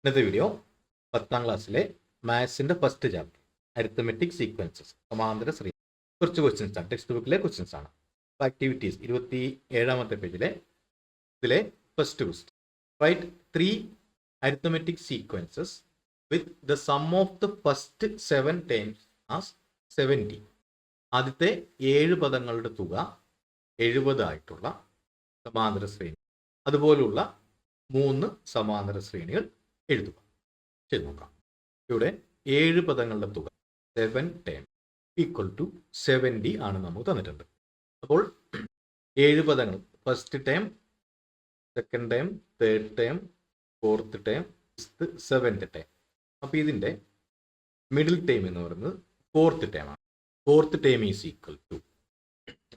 ഇന്നത്തെ വീഡിയോ 10ാം ക്ലാസ്സിലെ മാത്സിന്റെ first chapter arithmetic sequences സമാന്തര ശ്രേണി കുറച്ച് ക്വസ്റ്റ്യൻസ് ആണ്. ടെക്സ്റ്റ് ബുക്കിലെ ക്വസ്റ്റ്യൻസ് ആണ്. ആക്ടിവിറ്റീസ് 27ാമത്തെ പേജിലെ ഇതിലെ first question, write 3 arithmetic sequences with the sum of the first 7 terms as 70. ആദ്യത്തെ 7 പദങ്ങളുടെ തുക 70 ആയിട്ടുള്ള സമാന്തര ശ്രേണി, അതുപോലുള്ള 3 സമാന്തര ശ്രേണികൾ എഴുതുക. ചെയ്ത് നോക്കാം. ഇവിടെ 7 പദങ്ങളുടെ തുക 7 ടേം ഈക്വൽ ടു 70 ആണ് നമുക്ക് തന്നിട്ടുണ്ട്. അപ്പോൾ 7 പദങ്ങൾ, first term, second term, third term, fourth term, sixth, seventh term. അപ്പോൾ ഇതിൻ്റെ മിഡിൽ ടേം എന്ന് പറയുന്നത് ഫോർത്ത് ടേം ആണ്. Fourth term is equal to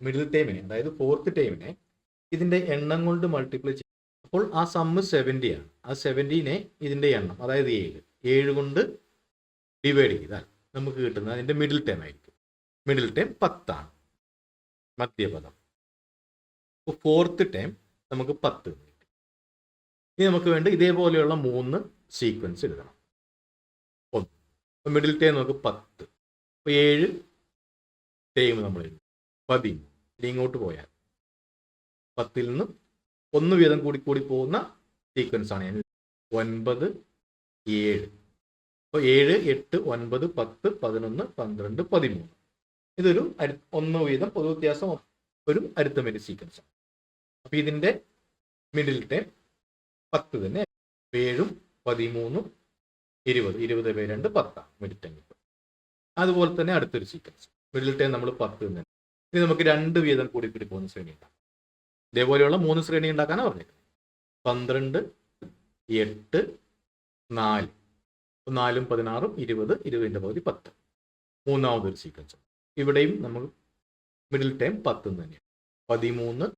middle ടേമിനെ, അതായത് ഫോർത്ത് ടേമിനെ ഇതിൻ്റെ എണ്ണം കൊണ്ട് മൾട്ടിപ്ലൈ ചെയ്യും. അപ്പോൾ ആ സമ്മ് 70 ആണ്. ആ 70നെ ഇതിൻ്റെ എണ്ണം, അതായത് 7 കൊണ്ട് ഡിവൈഡ് ചെയ്താൽ നമുക്ക് കിട്ടുന്നത് അതിൻ്റെ മിഡിൽ ടേം ആയിരിക്കും. മിഡിൽ ടേം 10 ആണ്, മധ്യപദം. അപ്പോൾ ഫോർത്ത് ടേം നമുക്ക് 10 കിട്ടി. ഇനി നമുക്ക് വേണ്ട ഇതേപോലെയുള്ള 3 സീക്വൻസ് എഴുതണം. അപ്പോൾ മിഡിൽ ടേം നമുക്ക് 10. അപ്പോൾ 7 ടേം നമ്മൾ എഴുതും 10. ഇനി ഇങ്ങോട്ട് പോയാൽ 10ൽ നിന്ന് 1 വീതം കൂടി പോകുന്ന സീക്വൻസ് ആണ്. 9, 7. അപ്പോൾ 7, 8, 9, 10, 11, 12, 13. ഇതൊരു 1 വീതം പൊതു വ്യത്യാസം ഒരു അരിത്തമെറ്റിക് സീക്വൻസ് ആണ്. അപ്പോൾ ഇതിൻ്റെ മിഡിൽ ടേം 10 തന്നെ. 7, 13, 20, 20/2 10 മിഡിൽ ടേം. അതുപോലെ തന്നെ അടുത്തൊരു സീക്വൻസ്, മിഡിൽ ടേം നമ്മൾ 10 തന്നെ. ഇനി നമുക്ക് 2 വീതം കൂടി പോകുന്ന ശ്രേണി ഉണ്ടാക്കാം. ഇതേപോലെയുള്ള 3 ശ്രേണി ഉണ്ടാക്കാനാണ് പറഞ്ഞേക്കുന്നത്. 12, 8, 4. 4, 16, 20, 20ന്റെ പകുതി 10. മൂന്നാമതൊരു സീക്വൻസ്. ഇവിടെയും നമുക്ക് മിഡിൽ ടൈം 10 തന്നെയാണ്. 13.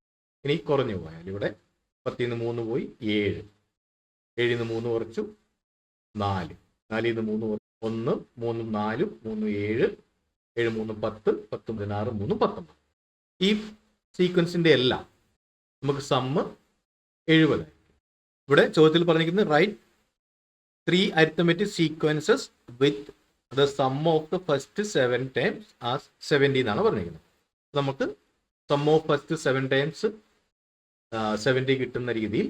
ഇനി കുറഞ്ഞു പോയാൽ ഇവിടെ 10ൽ നിന്ന് 3 പോയി 7. 7ൽ നിന്ന് 3 കുറച്ചു 4. 4ൽ നിന്ന് 3 1, 3, 4, 3, 7. 7, 3, 10. 10, 16, 3, 19. ഈ സീക്വൻസിന്റെ എല്ലാം നമുക്ക് സമ്മ് 70. ഇവിടെ ചോദ്യത്തിൽ പറഞ്ഞിരിക്കുന്നത് write 3 arithmetic sequences with the sum of the first 7 times as 70 എന്നാണ് പറഞ്ഞിരിക്കുന്നത്. നമുക്ക് സം ഓഫ് ഫസ്റ്റ് 7 ടൈംസ് 70 കിട്ടുന്ന രീതിയിൽ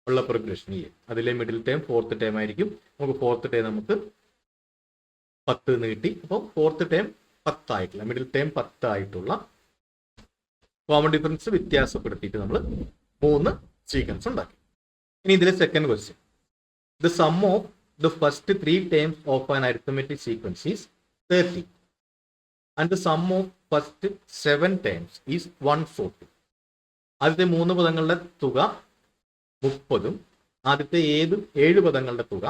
ഉള്ള പ്രിപ്പറേഷൻ ചെയ്യും. അതിലെ മിഡിൽ ടൈം ഫോർത്ത് ടൈം ആയിരിക്കും. നമുക്ക് ഫോർത്ത് ടൈം നമുക്ക് 10 എന്ന് കിട്ടി. അപ്പോൾ ഫോർത്ത് ടൈം 10 ആയിട്ടുള്ള, മിഡിൽ ടൈം 10 ആയിട്ടുള്ള കോമൺ ഡിഫറൻസ് വ്യത്യാസപ്പെടുത്തിയിട്ട് നമ്മൾ 3 സീക്വൻസ് ഉണ്ടാക്കി. ഇനി ഇതിലെ second question, the sum of the first 3 terms of an arithmetic sequence is 30 and the sum of first 7 terms is 140. ആദ്യത്തെ 3 പദങ്ങളുടെ തുക 30ഉം ആദ്യത്തെ 7 പദങ്ങളുടെ തുക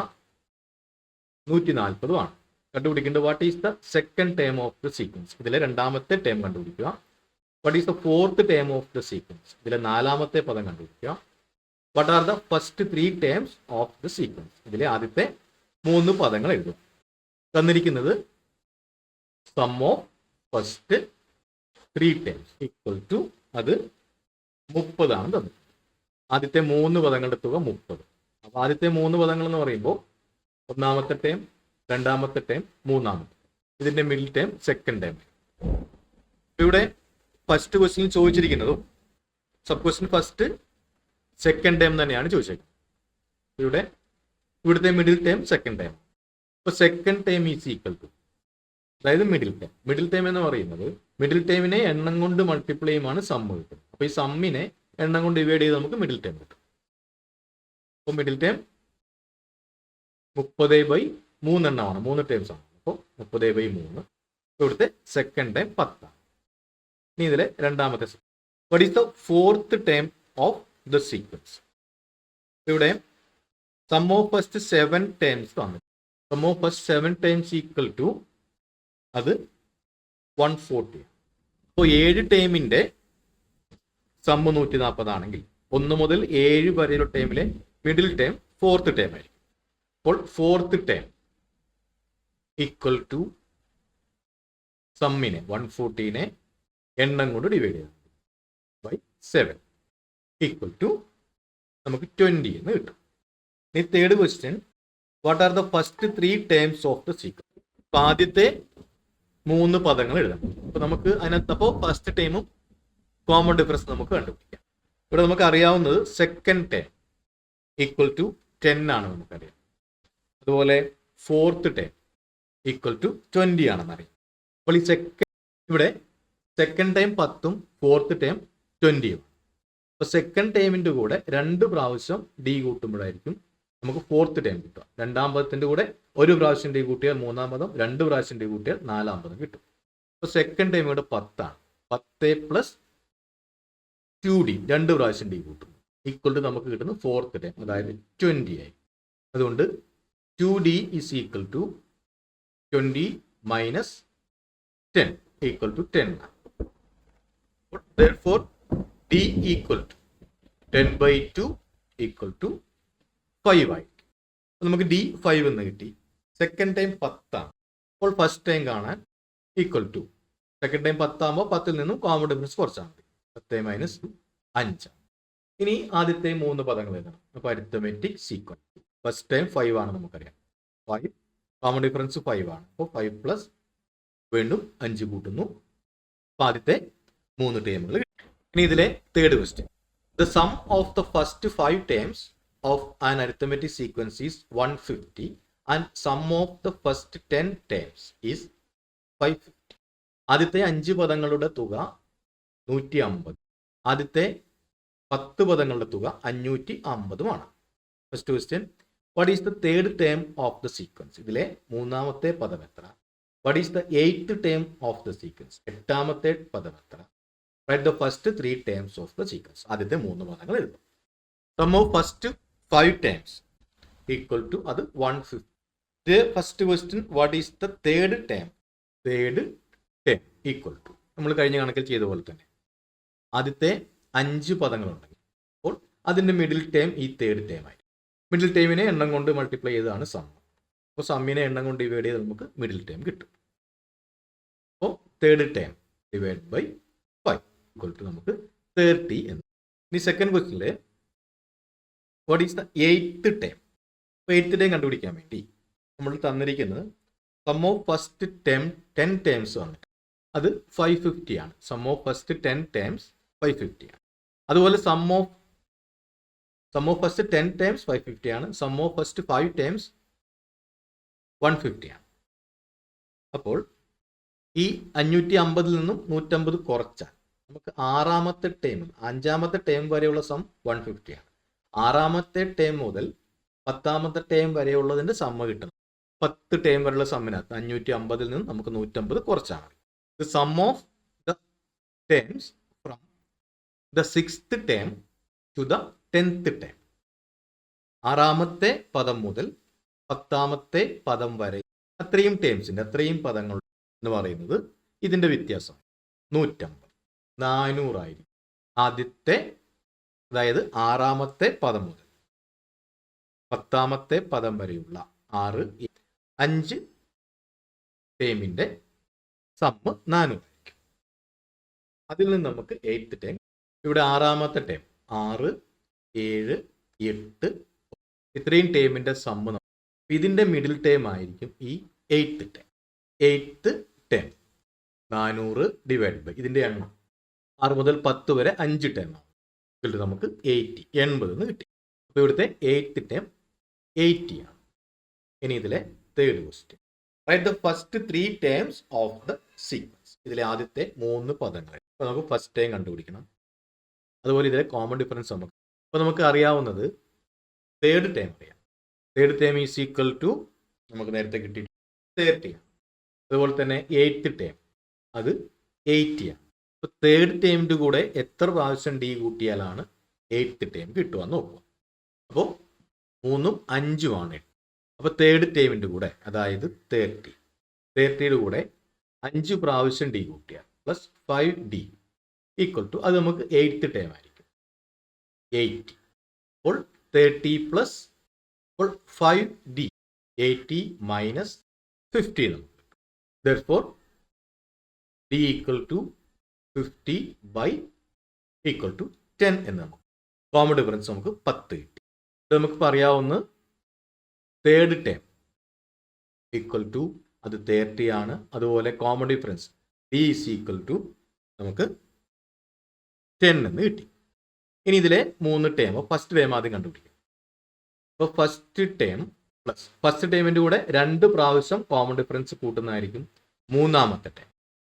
140ഉം ആണ്. കണ്ടുപിടിക്കേണ്ടത് what is the second term of the sequence. ഇതിലെ രണ്ടാമത്തെ ടേം കണ്ടുപിടിക്കുക. What is the fourth term of the sequence? ഇതിലെ 4ാമത്തെ പദം കണ്ടുപിടിക്കുക. What are the first 3 terms of the sequence? ഇതിലെ ആദ്യത്തെ 3 പദങ്ങൾ എഴുതുക. തന്നിരിക്കുന്നത് sum of first 3 terms equal to, അത് 30 ആണ് തന്നത്. ആദ്യത്തെ 3 പദങ്ങളുടെ തുക 30. അപ്പോൾ ആദ്യത്തെ 3 പദങ്ങൾ എന്ന് പറയുമ്പോൾ 1ാമത്തെ ടേം, 2ാമത്തെ ടേം, 3ാമത്തെ. ഇതിന്റെ മിഡിൽ ടേം സെക്കൻഡ് ടേം. ഇവിടെ ഫസ്റ്റ് ക്വസ്റ്റ്യൻ ചോദിച്ചിരിക്കുന്നതും sub question first second term തന്നെയാണ് ചോദിച്ചേക്കുന്നത്. ഇവിടുത്തെ മിഡിൽ ടൈം സെക്കൻഡ് ടൈം. അപ്പോൾ second term is equal to, അതായത് മിഡിൽ ടൈം. മിഡിൽ ടൈം എന്ന് പറയുന്നത് മിഡിൽ ടൈമിനെ എണ്ണം കൊണ്ട് മൾട്ടിപ്ലൈ ചെയ്യുമാണ് സമ്മ് കിട്ടും. അപ്പോൾ ഈ സമ്മിനെ എണ്ണം കൊണ്ട് ഡിവൈഡ് ചെയ്ത് നമുക്ക് മിഡിൽ ടൈം കിട്ടും. അപ്പോൾ മിഡിൽ ടൈം 30/3 എണ്ണമാണ്, 3 ടൈംസ് ആണ്. അപ്പോൾ 30/3. ഇവിടുത്തെ സെക്കൻഡ് ടൈം 10. ഇനി ഇതിലെ രണ്ടാമത്തെ sequence, what is the fourth term of the sequence. ഇവിടെ സം ഓഫ് ഫസ്റ്റ് 7 ടേംസ് ആണ്. Sum of first 7 terms equal to, അത് 140. അപ്പോൾ 7 ടേമിന്റെ സമ്മ് 140 ആണെങ്കിൽ 1 മുതൽ 7 വരെയുള്ള ടേമിലെ മിഡിൽ ടേം ഫോർത്ത് ടേം ആയിരിക്കും. അപ്പോൾ ഫോർത്ത് ടേം ഈക്വൽ ടു സമ്മിനെ 140നെ എണ്ണം കൊണ്ട് ഡിവൈഡ് ചെയ്താൽ ബൈ 7 ഈക്വൽ ടു നമുക്ക് 20 എന്ന് കിട്ടും. ഇനി third question, what are the first 3 terms of the sequence. അപ്പൊ ആദ്യത്തെ 3 പദങ്ങൾ എഴുതാം. അപ്പൊ നമുക്ക് അതിനകത്ത് അപ്പോൾ ഫസ്റ്റ് ടേമും കോമൺ ഡിഫറൻസ് നമുക്ക് കണ്ടുപിടിക്കാം. ഇവിടെ നമുക്ക് അറിയാവുന്നത് സെക്കൻഡ് ടേം ഈക്വൽ ടു 10 ആണ് നമുക്കറിയാം. അതുപോലെ ഫോർത്ത് ടേം ഈക്വൽ ടു 20 ആണെന്ന് അറിയാം. അപ്പോൾ ഈ ഇവിടെ സെക്കൻഡ് ടൈം 10ഉം ഫോർത്ത് ടൈം 20ഉം. അപ്പോൾ സെക്കൻഡ് ടൈമിൻ്റെ കൂടെ 2 പ്രാവശ്യം ഡി കൂട്ടുമ്പോഴായിരിക്കും നമുക്ക് ഫോർത്ത് ടൈം കിട്ടുക. രണ്ടാം പദത്തിൻ്റെ കൂടെ 1 പ്രാവശ്യം ഡി കൂട്ടിയാൽ മൂന്നാം പദം, 2 പ്രാവശ്യം ഡി കൂട്ടിയാൽ നാലാം പദം കിട്ടും. അപ്പോൾ സെക്കൻഡ് ടൈം ഇവിടെ 10 ആണ്. 10 പ്ലസ് 2d 2 പ്രാവശ്യം ഡി കൂട്ടും ഈക്വൽ ടു നമുക്ക് കിട്ടുന്ന ഫോർത്ത് ടൈം, അതായത് 20 ആയി. അതുകൊണ്ട് 2d is equal to 20 minus 10 equal to 10. Therefore, d equal to 10 by 2 equal to 5 ആയി. നമുക്ക് d 5 എന്ന് കിട്ടി. സെക്കൻഡ് ടൈം 10 ആണ്. അപ്പോൾ ഫസ്റ്റ് ടൈം കാണാൻ ഈക്വൽ ടു സെക്കൻഡ് ടൈം 10 ആകുമ്പോൾ 10ൽ നിന്നും കോമൺ ഡിഫറൻസ് കുറച്ചാൽ മതി. 10 മൈനസ് 5. ഇനി ആദ്യത്തെ 3 പദങ്ങൾ എഴുതണം. അപ്പോൾ അരിത്തമെറ്റിക് സീക്വൻസ്. ഫസ്റ്റ് ടൈം 5 ആണ് നമുക്കറിയാം. 5 കോമൺ ഡിഫറൻസ് 5 ആണ്. അപ്പോൾ 5 പ്ലസ് വീണ്ടും 5 കൂട്ടുന്നു. അപ്പോൾ ആദ്യത്തെ 3 ടേമുകൾ. ഇനി ഇതിലെ third question. The sum of the first 5 terms of an arithmetic sequence is 150 and sum of the first 10 terms is 550. ആദ്യത്തെ 5 പദങ്ങളുടെ തുക 150. ആദ്യത്തെ 10 പദങ്ങളുടെ തുക 550 first question. What is the third term of the sequence. ഇതിലെ മൂന്നാമത്തെ പദം എത്ര? What is the 8th term of the sequence. 8ാമത്തെ പദം എത്ര? Write the first 3 terms of the sequence. ആദ്യത്തെ 3 പദങ്ങൾ എഴുതും. Sum of first 5 terms equal to അത് 150. First question, what is the third term? Third term equal to നമ്മൾ കഴിഞ്ഞ കണക്കിൽ ചെയ്ത പോലെ തന്നെ ആദ്യത്തെ 5 പദങ്ങളുണ്ടെങ്കിൽ അപ്പോൾ അതിൻ്റെ മിഡിൽ ടേം ഈ തേർഡ് ടേം ആയിരിക്കും. മിഡിൽ ടേമിനെ എണ്ണം കൊണ്ട് മൾട്ടിപ്ലൈ ചെയ്തതാണ് സം. അപ്പോൾ സമ്മിനെ എണ്ണം കൊണ്ട് ഡിവൈഡ് ചെയ്ത് നമുക്ക് മിഡിൽ ടേം കിട്ടും. അപ്പോൾ third term divide by 5 equal to നമുക്ക് 30 എന്ന്. ഇനി സെക്കൻഡ് ക്വസ്റ്റ്യനിൽ what is the 8th term. അപ്പോൾ 8th ടേം കണ്ടുപിടിക്കാൻ വേണ്ടി നമ്മൾ തന്നിരിക്കുന്നത് സം ഓഫ് ഫസ്റ്റ് 10 ടേംസ് വന്നിട്ട് അത് 550 ആണ്. സം ഓഫ് ഫസ്റ്റ് 10 ടേംസ് 550 ആണ്. അതുപോലെ സം ഓഫ് ഫസ്റ്റ് 10 ടേംസ് 550 ആണ്. സം ഓഫ് ഫസ്റ്റ് 5 ടേംസ് 150 ആണ്. അപ്പോൾ ഈ 550 നിന്നും 150 കുറച്ചാൽ നമുക്ക് 6ാമത്തെ ടേം 5ാമത്തെ ടേം വരെയുള്ള സം 150 ആണ്. 6ാമത്തെ ടേം മുതൽ 10ാമത്തെ ടേം വരെയുള്ളതിൻ്റെ സമ്മ കിട്ടണം. 10 ടേം വരെയുള്ള സമ്മിനകത്ത് 550 നിന്നും നമുക്ക് 150 കുറച്ചാൽ മതി. The sum of the terms from the 6th term to the 10th term. 6ാമത്തെ പദം മുതൽ 10ാമത്തെ പദം വരെ അത്രയും ടേംസിൻ്റെ അത്രയും പദങ്ങൾ എന്ന് പറയുന്നത് ഇതിൻ്റെ വ്യത്യാസം 150 400 ആയിരിക്കും. ആദ്യത്തെ അതായത് 6ാമത്തെ പദം മുതൽ 10ാമത്തെ പദം വരെയുള്ള 5 ടേമിൻ്റെ സമ്മ് 400 ആയിരിക്കും. അതിൽ നിന്ന് നമുക്ക് 8th ടേം. ഇവിടെ 6ാമത്തെ ടേം 6, 7, 8 ഇത്രയും ടേമിൻ്റെ സമ്മ്. ഇതിൻ്റെ മിഡിൽ ടേം ആയിരിക്കും ഈ 8th term. 8th term 400 divide by ഇതിൻ്റെ എണ്ണം 6 മുതൽ 10 വരെ 5 ടേം ആണ്. നമുക്ക് 80 എന്ന് കിട്ടി. അപ്പോൾ ഇവിടുത്തെ 8th ടേം 80 ആണ്. ഇനി ഇതിലെ third question. Right the first 3 terms of the sequence. ഇതിലെ ആദ്യത്തെ 3 പദങ്ങൾ. അപ്പോൾ നമുക്ക് ഫസ്റ്റ് ടൈം കണ്ടുപിടിക്കണം. അതുപോലെ ഇതിലെ കോമൺ ഡിഫറൻസ് നമുക്ക്. അപ്പോൾ നമുക്ക് അറിയാവുന്നത് തേർഡ് ടൈം അറിയാം. Third time is equal to നമുക്ക് നേരത്തെ കിട്ടി 30 ആണ്. അതുപോലെ തന്നെ 8th ടൈം അത് 80 ആണ്. അപ്പോൾ തേർഡ് ടൈമിൻ്റെ കൂടെ എത്ര പ്രാവശ്യം ഡി കൂട്ടിയാലാണ് 8th ടൈം കിട്ടുക എന്ന് നോക്കുക. അപ്പോൾ 3ഉം 5ഉം ആണ്. അപ്പോൾ തേർഡ് ടൈമിൻ്റെ കൂടെ അതായത് 30യുടെ കൂടെ 5 പ്രാവശ്യം ഡി കൂട്ടിയാൽ പ്ലസ് 5d ഈക്വൽ ടു അത് നമുക്ക് 8th ടൈം ആയിരിക്കും 80. അപ്പോൾ 30 പ്ലസ് 5d 80 മൈനസ് 50 നമുക്ക്. Therefore d equal to 50 by equal to 10 എന്ന് നമുക്ക്. കോമൺ ഡിഫറൻസ് നമുക്ക് 10 കിട്ടി. ഇത് നമുക്ക് പറയാവുന്ന തേർഡ് ടേം ഈക്വൽ ടു അത് 30 ആണ്. അതുപോലെ common difference D is equal to നമുക്ക് 10 എന്ന് കിട്ടി. ഇനി ഇതിലെ 3 ടേം ഫസ്റ്റ് ടേം ആദ്യം കണ്ടുപിടിക്കും. അപ്പോൾ ഫസ്റ്റ് ടേം പ്ലസ് ഫസ്റ്റ് ടേമിൻ്റെ കൂടെ 2 പ്രാവശ്യം കോമൺ ഡിഫറൻസ് കൂട്ടുന്നതായിരിക്കും മൂന്നാമത്തെ term.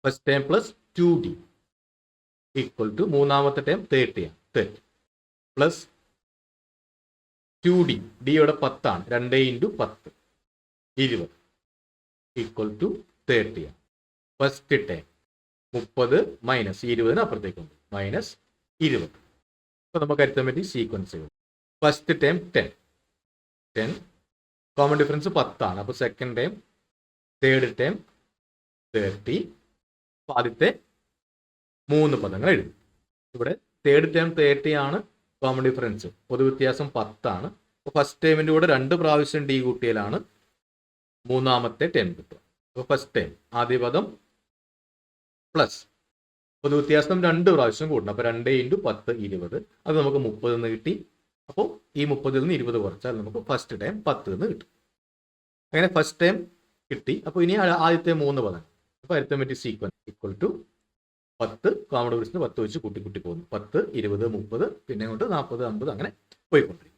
First term plus 2d equal to മൂന്നാമത്തെ ടേം 30 ആണ്. 30 പ്ലസ് 2d, d ഇവിടെ 10 ആണ്. 2 ഇൻറ്റു 10 20 ഈക്വൽ ടു 30 ആണ്. ഫസ്റ്റ് ടേം 30 മൈനസ് 20 അപ്പുറത്തേക്കുണ്ട് മൈനസ് 20. അപ്പോൾ നമുക്ക് arithmetic sequence first term 10 common difference 10 ആണ്. അപ്പോൾ സെക്കൻഡ് ടേം തേർഡ് ടേം 30. അപ്പോൾ ആദ്യത്തെ 3 പദങ്ങൾ എഴുതും. ഇവിടെ തേർഡ് ടേം 30 ആണ് കോമൺ ഡിഫറൻസ്, പൊതുവ്യത്യാസം 10 ആണ്. അപ്പോൾ ഫസ്റ്റ് ടേമിൻ്റെ കൂടെ 2 പ്രാവശ്യം ഡി കൂട്ടിയാലാണ് മൂന്നാമത്തെ ടേം കിട്ടുക. അപ്പോൾ ഫസ്റ്റ് ടേം ആദ്യ പദം പ്ലസ് പൊതുവ്യത്യാസം 2 പ്രാവശ്യം കൂട്ടണം. അപ്പോൾ 2 ഇൻറ്റു 10 20, അത് നമുക്ക് 30 എന്ന് കിട്ടി. അപ്പോൾ ഈ 30 നിന്ന് 20 കുറച്ചാൽ നമുക്ക് ഫസ്റ്റ് ടൈം 10 എന്ന് കിട്ടും. അങ്ങനെ ഫസ്റ്റ് ടൈം കിട്ടി. അപ്പോൾ ഇനി ആദ്യത്തെ 3 പദം. അപ്പോൾ arithmetic sequence equal to 10 common ഡിഫറൻസിന് 10 വെച്ച് കൂട്ടി പോകുന്നു. 10 20 30 പിന്നെ കൊണ്ട് 40 50 അങ്ങനെ പോയിക്കൊണ്ടിരിക്കും.